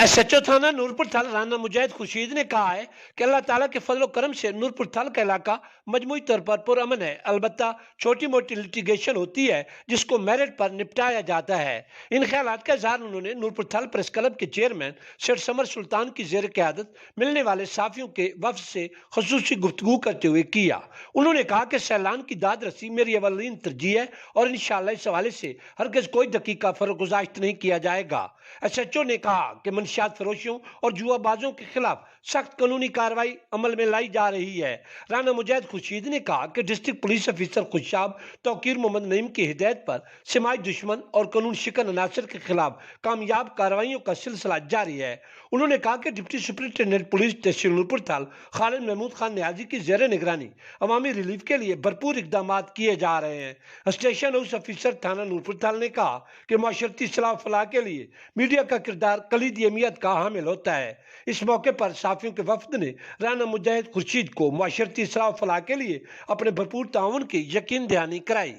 SHO थाना नूरपुर थाल राना मुजाहिद खुर्शीद ने कहा है कि अल्लाह ताला के फजल करम से नूरपुर थाल का इलाका मजमूई तौर पर पुरअमन है। अलबत्ता छोटी मोटी लिटिगेशन होती है जिसको मेरिट पर निपटाया जाता है। इन ख्यालात का इजहार उन्होंने नूरपुर थाल प्रेस क्लब के चेयरमैन सेठ समर सुल्तान की जेर क़यादत मिलने वाले साफियों के वफ्द से खसूसी गुफ्तगू करते हुए किया। उन्होंने कहा कि सैलान की दाद रसी मेरी अवलीन तरजीह है और इंशाअल्लाह इस हवाले से हरगिज कोई दकीका फरोगुजाश्त नहीं किया जाएगा। SHO ने कहा कि मंशियात फरोशियों और जुआबाजों के खिलाफ सख्त कानूनी कार्रवाई अमल में लाई जा रही है। राना मुजाहिद खुर्शीद ने कहा कि district police officer Khushab Tauqeer Mohammad Naeem की हिदायत पर समाज दुश्मन और कानून शिकन अनासर के खिलाफ कामयाब कार्रवाइयों का सिलसिला जारी है। उन्होंने कहा कि डिप्टी सुपरिटेंडेंट पुलिस तहसील नूरपुर थाल खालिद महमूद खान न्याजी की जेर निगरानी अवामी रिलीफ के लिए भरपूर इकदाम किए जा रहे हैं। स्टेशन हाउस ऑफिसर थाना नूरपुर थाल ने कहा कि माशरती सलाह फलाह के लिए मीडिया का किरदार कलीदी अहमियत का हामिल होता है। इस मौके पर साफियों के वफद ने राना मुजाहिद खुर्शीद को माशरती सलाह फलाह के लिए अपने भरपूर ताउन की यकीन दहानी कराई।